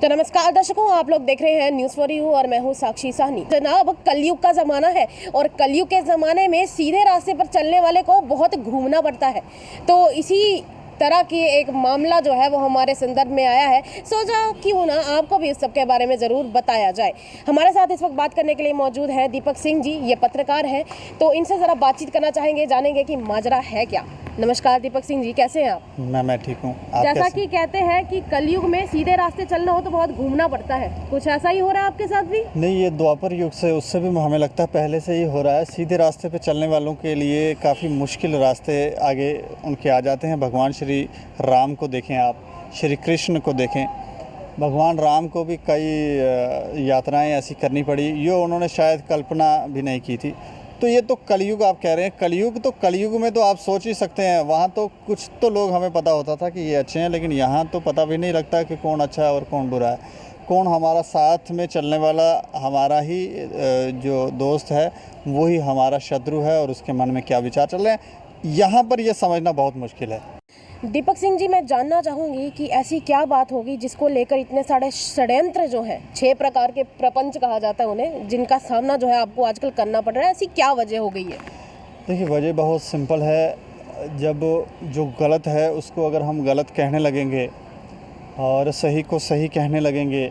तो नमस्कार दर्शकों, आप लोग देख रहे हैं न्यूज़ फॉर यू और मैं हूं साक्षी साहनी। जनाब, कलयुग का ज़माना है और कलयुग के ज़माने में सीधे रास्ते पर चलने वाले को बहुत घूमना पड़ता है। तो इसी तरह की एक मामला जो है वो हमारे संदर्भ में आया है। सोचा क्यों ना आपको भी इस सब के बारे में ज़रूर बताया जाए। हमारे साथ इस वक्त बात करने के लिए मौजूद हैं दीपक सिंह जी, ये पत्रकार हैं। तो इनसे ज़रा बातचीत करना चाहेंगे, जानेंगे कि माजरा है क्या। नमस्कार दीपक सिंह जी, कैसे हैं आप? मैं ठीक हूँ। जैसा कि कहते हैं कि कलयुग में सीधे रास्ते चलना हो तो बहुत घूमना पड़ता है, कुछ ऐसा ही हो रहा है आपके साथ भी? नहीं, ये द्वापर युग से उससे भी हमें लगता है पहले से ही हो रहा है। सीधे रास्ते पे चलने वालों के लिए काफ़ी मुश्किल रास्ते आगे उनके आ जाते हैं। भगवान श्री राम को देखें, आप श्री कृष्ण को देखें। भगवान राम को भी कई यात्राएं ऐसी करनी पड़ी जो उन्होंने शायद कल्पना भी नहीं की थी। तो ये तो कलयुग आप कह रहे हैं। कलयुग में तो आप सोच ही सकते हैं, वहाँ तो कुछ तो लोग हमें पता होता था कि ये अच्छे हैं, लेकिन यहाँ तो पता भी नहीं लगता कि कौन अच्छा है और कौन बुरा है। कौन हमारा साथ में चलने वाला हमारा ही जो दोस्त है वही हमारा शत्रु है और उसके मन में क्या विचार चल रहे हैं, यहाँ पर ये समझना बहुत मुश्किल है। दीपक सिंह जी, मैं जानना चाहूँगी कि ऐसी क्या बात होगी जिसको लेकर इतने सारे षड्यंत्र जो हैं, 6 प्रकार के प्रपंच कहा जाता है उन्हें, जिनका सामना जो है आपको आजकल करना पड़ रहा है। ऐसी क्या वजह हो गई है? देखिए, वजह बहुत सिंपल है। जब जो गलत है उसको अगर हम गलत कहने लगेंगे और सही को सही कहने लगेंगे,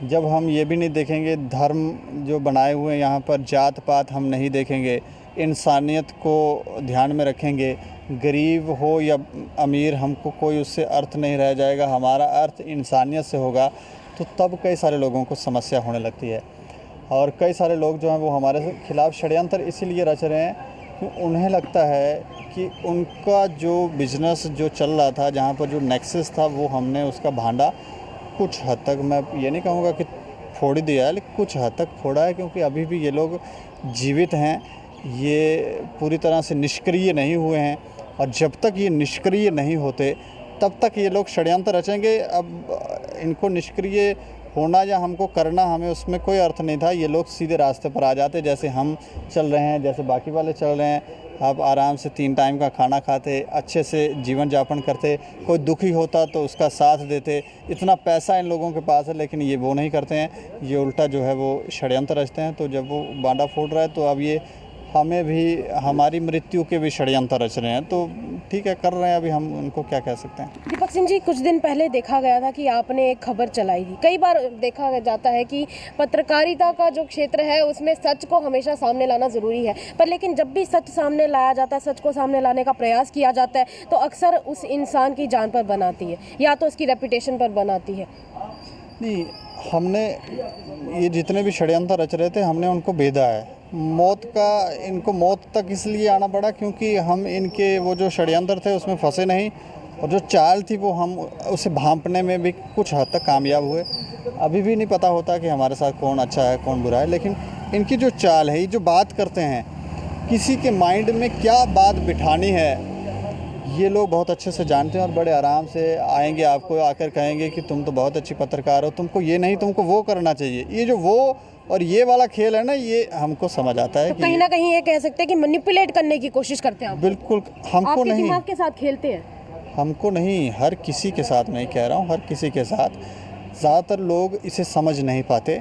जब हम ये भी नहीं देखेंगे धर्म जो बनाए हुए हैं यहाँ पर, जात पात हम नहीं देखेंगे, इंसानियत को ध्यान में रखेंगे, गरीब हो या अमीर हमको कोई उससे अर्थ नहीं रह जाएगा, हमारा अर्थ इंसानियत से होगा, तो तब कई सारे लोगों को समस्या होने लगती है। और कई सारे लोग जो हैं वो हमारे खिलाफ़ षड्यंत्र इसीलिए रच रहे हैं कि उन्हें लगता है कि उनका जो बिज़नेस जो चल रहा था, जहाँ पर जो नेक्सस था, वो हमने उसका भांडा कुछ हद तक, मैं ये नहीं कहूँगा कि फोड़ दिया है, लेकिन कुछ हद तक फोड़ा है, क्योंकि अभी भी ये लोग जीवित हैं, ये पूरी तरह से निष्क्रिय नहीं हुए हैं। और जब तक ये निष्क्रिय नहीं होते तब तक ये लोग षड्यंत्र रचेंगे। अब इनको निष्क्रिय होना या हमको करना, हमें उसमें कोई अर्थ नहीं था। ये लोग सीधे रास्ते पर आ जाते, जैसे हम चल रहे हैं, जैसे बाकी वाले चल रहे हैं। आप आराम से 3 टाइम का खाना खाते, अच्छे से जीवन यापन करते, कोई दुखी होता तो उसका साथ देते। इतना पैसा इन लोगों के पास है, लेकिन ये वो नहीं करते हैं। ये उल्टा जो है वो षड्यंत्र रचते हैं। तो जब वो बांडा फोड़ रहा है तो अब ये हमें भी, हमारी मृत्यु के भी षड्यंत्र रच रहे हैं। तो ठीक है, कर रहे हैं, अभी हम उनको क्या कह सकते हैं। दीपक सिंह जी, कुछ दिन पहले देखा गया था कि आपने एक खबर चलाई थी। कई बार देखा जाता है कि पत्रकारिता का जो क्षेत्र है उसमें सच को हमेशा सामने लाना ज़रूरी है, पर लेकिन जब भी सच सामने लाया जाता है, सच को सामने लाने का प्रयास किया जाता है, तो अक्सर उस इंसान की जान पर बनाती है या तो उसकी रेपुटेशन पर बनाती है। नहीं, हमने ये जितने भी षड्यंत्र रच रहे थे हमने उनको भेदा है। मौत का, इनको मौत तक इसलिए आना पड़ा क्योंकि हम इनके वो जो षड्यंत्र थे उसमें फंसे नहीं, और जो चाल थी वो हम उसे भांपने में भी कुछ हद तक कामयाब हुए। अभी भी नहीं पता होता कि हमारे साथ कौन अच्छा है कौन बुरा है, लेकिन इनकी जो चाल है, ये जो बात करते हैं, किसी के माइंड में क्या बात बिठानी है, ये लोग बहुत अच्छे से जानते हैं। और बड़े आराम से आएंगे, आपको आकर कहेंगे कि तुम तो बहुत अच्छी पत्रकार हो, तुमको ये नहीं, तुमको वो करना चाहिए। ये जो वो और ये वाला खेल है ना, ये हमको समझ आता है। तो कहीं ना कहीं ये कह सकते हैं कि मैनिपुलेट करने की कोशिश करते हैं आप। बिल्कुल, हमको नहीं, दिमाग के साथ खेलते हैं। हमको नहीं, हर किसी के साथ नहीं कह रहा हूँ, हर किसी के साथ। ज़्यादातर लोग इसे समझ नहीं पाते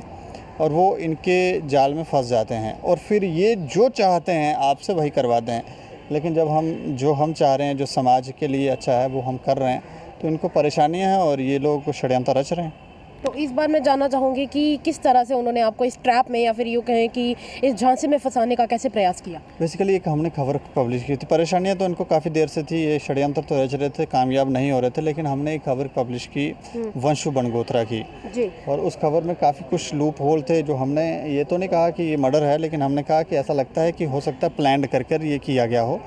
और वो इनके जाल में फंस जाते हैं, और फिर ये जो चाहते हैं आपसे वही करवाते हैं। लेकिन जब हम चाह रहे हैं, जो समाज के लिए अच्छा है, वो हम कर रहे हैं, तो इनको परेशानियां हैं और ये लोग षड्यंत्र रच रहे हैं। तो इस बार मैं जानना चाहूँगी कि किस तरह से उन्होंने आपको इस ट्रैप में, या फिर यूँ कहें कि इस झांसे में फंसाने का कैसे प्रयास किया? बेसिकली एक हमने खबर पब्लिश की थी। परेशानियां तो इनको काफ़ी देर से थी, ये षड्यंत्र तो रच रहे थे, कामयाब नहीं हो रहे थे, लेकिन हमने एक खबर पब्लिश की वंशु बनगोत्रा की जी। और उस खबर में काफ़ी कुछ लूप होल थे, जो हमने ये तो नहीं कहा कि ये मर्डर है, लेकिन हमने कहा कि ऐसा लगता है कि हो सकता है प्लान्ड कर ये किया गया हो।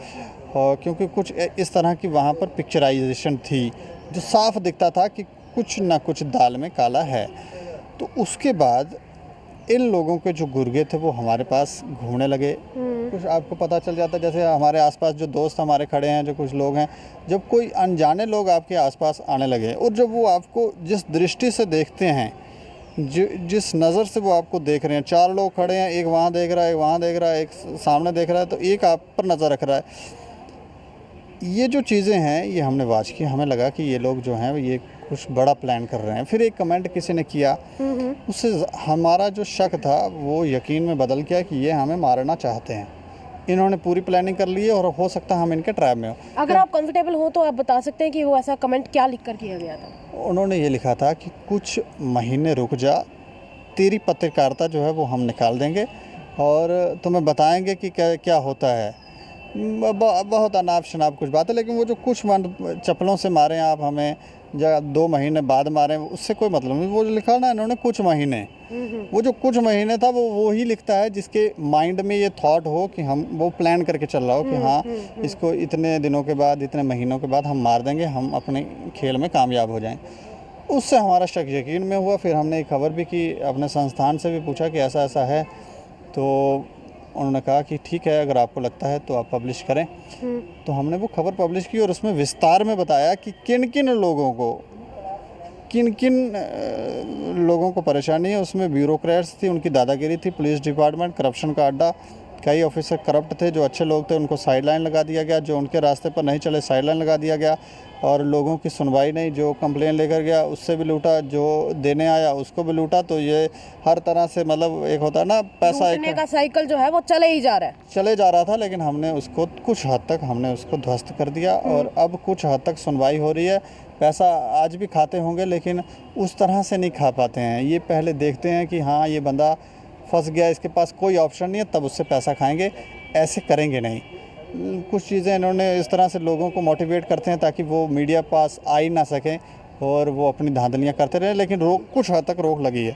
और क्योंकि कुछ इस तरह की वहाँ पर पिक्चराइजेशन थी जो साफ दिखता था कि कुछ ना कुछ दाल में काला है। तो उसके बाद इन लोगों के जो गुर्गे थे वो हमारे पास घूमने लगे। कुछ आपको पता चल जाता है, जैसे हमारे आसपास जो दोस्त हमारे खड़े हैं, जो कुछ लोग हैं, जब कोई अनजाने लोग आपके आसपास आने लगे और जब वो आपको जिस दृष्टि से देखते हैं, जिस नज़र से वो आपको देख रहे हैं, 4 लोग खड़े हैं, एक वहाँ देख रहा है, एक वहाँ देख रहा है, एक सामने देख रहा है, तो एक आप पर नज़र रख रहा है। ये जो चीज़ें हैं ये हमने वाच की, हमें लगा कि ये लोग जो हैं ये कुछ बड़ा प्लान कर रहे हैं। फिर एक कमेंट किसी ने किया, उससे हमारा जो शक था वो यकीन में बदल गया कि ये हमें मारना चाहते हैं। इन्होंने पूरी प्लानिंग कर ली है और हो सकता है हम इनके ट्रैप में हो। अगर आप कंफर्टेबल हो तो आप बता सकते हैं कि वो ऐसा कमेंट क्या लिख कर किया गया था? उन्होंने ये लिखा था कि कुछ महीने रुक जा, तेरी पत्रकारिता जो है वो हम निकाल देंगे और तुम्हें बताएंगे कि क्या क्या होता है। बहुत अनाप शनाप कुछ बात है, लेकिन वो जो कुछ मन चप्पलों से मारे आप हमें, या 2 महीने बाद मारे, उससे कोई मतलब नहीं। वो जो लिखा ना इन्होंने कुछ महीने, वो जो कुछ महीने था वो ही लिखता है जिसके माइंड में ये थॉट हो कि हम वो प्लान करके चल रहा हो कि हाँ इसको इतने दिनों के बाद, इतने महीनों के बाद हम मार देंगे, हम अपने खेल में कामयाब हो जाएं। उससे हमारा शक यकीन में हुआ। फिर हमने एक खबर भी की, अपने संस्थान से भी पूछा कि ऐसा ऐसा है, तो उन्होंने कहा कि ठीक है, अगर आपको लगता है तो आप पब्लिश करें। तो हमने वो खबर पब्लिश की और उसमें विस्तार में बताया कि किन किन लोगों को परेशानी है। उसमें ब्यूरोक्रेट्स थी, उनकी दादागिरी थी, पुलिस डिपार्टमेंट करप्शन का अड्डा, कई ऑफिसर करप्ट थे, जो अच्छे लोग थे उनको साइडलाइन लगा दिया गया, जो उनके रास्ते पर नहीं चले साइडलाइन लगा दिया गया, और लोगों की सुनवाई नहीं, जो कंप्लेन लेकर गया उससे भी लूटा, जो देने आया उसको भी लूटा। तो ये हर तरह से मतलब एक होता है ना, पैसा लूटने का साइकिल जो है वो चले जा रहा था। लेकिन हमने उसको कुछ हद तक ध्वस्त कर दिया और अब कुछ हद तक सुनवाई हो रही है। पैसा आज भी खाते होंगे लेकिन उस तरह से नहीं खा पाते हैं। ये पहले देखते हैं कि हाँ ये बंदा फंस गया, इसके पास कोई ऑप्शन नहीं है, तब उससे पैसा खाएंगे, ऐसे करेंगे नहीं। कुछ चीज़ें इन्होंने इस तरह से लोगों को मोटिवेट करते हैं ताकि वो मीडिया पास आ ही ना सकें और वो अपनी धांधलियाँ करते रहें, लेकिन कुछ हद तक रोक लगी है।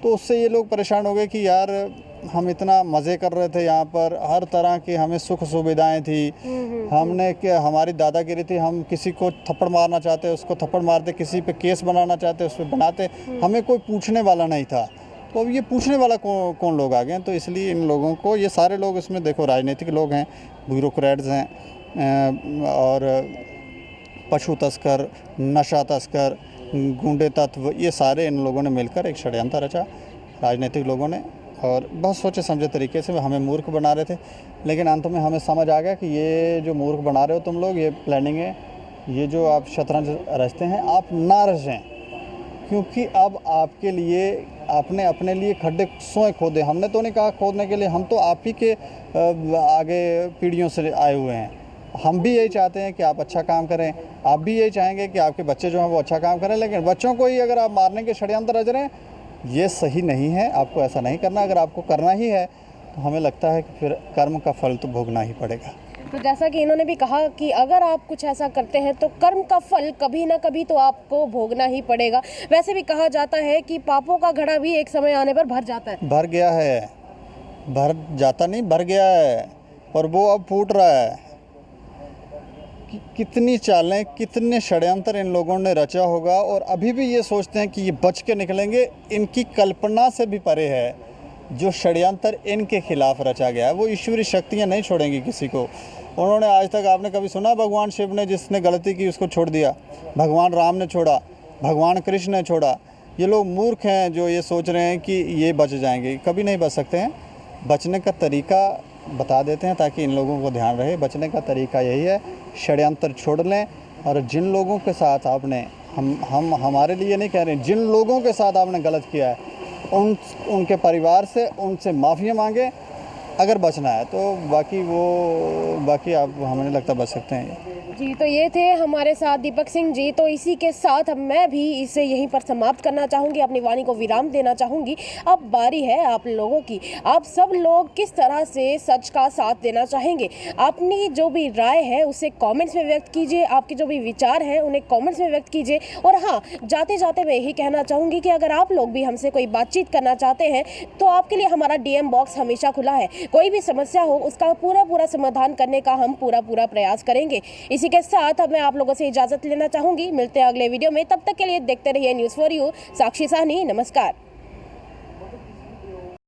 तो उससे ये लोग परेशान हो गए कि यार हम इतना मज़े कर रहे थे, यहाँ पर हर तरह की हमें सुख सुविधाएं थी, हमने क्या हमारी दादागिरी थी, हम किसी को थप्पड़ मारना चाहते उसको थप्पड़ मारते, किसी पे केस बनाना चाहते उस पर बनाते, हमें कोई पूछने वाला नहीं था। तो अब ये पूछने वाला कौन लोग आ गए हैं। तो इसलिए इन लोगों को, ये सारे लोग इसमें देखो राजनीतिक लोग हैं, ब्यूरोक्रेट्स हैं और पशु तस्कर, नशा तस्कर, गुंडे तत्व, ये सारे इन लोगों ने मिलकर एक षड्यंत्र रचा, राजनीतिक लोगों ने, और बहुत सोचे समझे तरीके से हमें मूर्ख बना रहे थे। लेकिन अंत में हमें समझ आ गया कि ये जो मूर्ख बना रहे हो तुम लोग, ये प्लानिंग है, ये जो आप शतरंज रचते हैं आप ना रचें, क्योंकि अब आपके लिए आपने अपने लिए खड्डे स्वयं खोदे। हमने तो नहीं कहा खोदने के लिए, हम तो आप ही के आगे पीढ़ियों से आए हुए हैं। हम भी यही चाहते हैं कि आप अच्छा काम करें, आप भी यही चाहेंगे कि आपके बच्चे जो हैं वो अच्छा काम करें, लेकिन बच्चों को ही अगर आप मारने के षड्यंत्र रच रहे हैं, ये सही नहीं है। आपको ऐसा नहीं करना। अगर आपको करना ही है तो हमें लगता है कि फिर कर्म का फल तो भोगना ही पड़ेगा। तो जैसा कि इन्होंने भी कहा कि अगर आप कुछ ऐसा करते हैं तो कर्म का फल कभी ना कभी तो आपको भोगना ही पड़ेगा। वैसे भी कहा जाता है कि पापों का घड़ा भी एक समय आने पर भर जाता है। भर गया है, भर जाता नहीं, भर गया है, और वो अब फूट रहा है। कितनी चालें, कितने षड्यंत्र इन लोगों ने रचा होगा, और अभी भी ये सोचते हैं कि ये बच के निकलेंगे। इनकी कल्पना से भी परे है जो षड्यंत्र इनके खिलाफ रचा गया है। वो ईश्वरीय शक्तियाँ नहीं छोड़ेंगी किसी को। उन्होंने आज तक, आपने कभी सुना भगवान शिव ने जिसने गलती की उसको छोड़ दिया? भगवान राम ने छोड़ा, भगवान कृष्ण ने छोड़ा। ये लोग मूर्ख हैं जो ये सोच रहे हैं कि ये बच जाएंगे, कभी नहीं बच सकते हैं। बचने का तरीका बता देते हैं ताकि इन लोगों को ध्यान रहे। बचने का तरीका यही है, षड्यंत्र छोड़ लें, और जिन लोगों के साथ आपने, हम हमारे लिए नहीं कह रहे, जिन लोगों के साथ आपने गलत किया है उनके परिवार से, उनसे माफ़ी मांगे अगर बचना है। तो बाकी आप हमें लगता बच सकते हैं। जी, तो ये थे हमारे साथ दीपक सिंह जी। तो इसी के साथ मैं भी इसे यहीं पर समाप्त करना चाहूँगी, अपनी वाणी को विराम देना चाहूँगी। अब बारी है आप लोगों की। आप सब लोग किस तरह से सच का साथ देना चाहेंगे? अपनी जो भी राय है उसे कमेंट्स में व्यक्त कीजिए, आपके जो भी विचार हैं उन्हें कमेंट्स में व्यक्त कीजिए। और हाँ, जाते जाते मैं यही कहना चाहूँगी कि अगर आप लोग भी हमसे कोई बातचीत करना चाहते हैं तो आपके लिए हमारा DM बॉक्स हमेशा खुला है। कोई भी समस्या हो उसका पूरा समाधान करने का हम पूरा प्रयास करेंगे। इसी के साथ अब मैं आप लोगों से इजाजत लेना चाहूंगी। मिलते हैं अगले वीडियो में, तब तक के लिए देखते रहिए न्यूज़ फॉर यू। साक्षी साहनी, नमस्कार।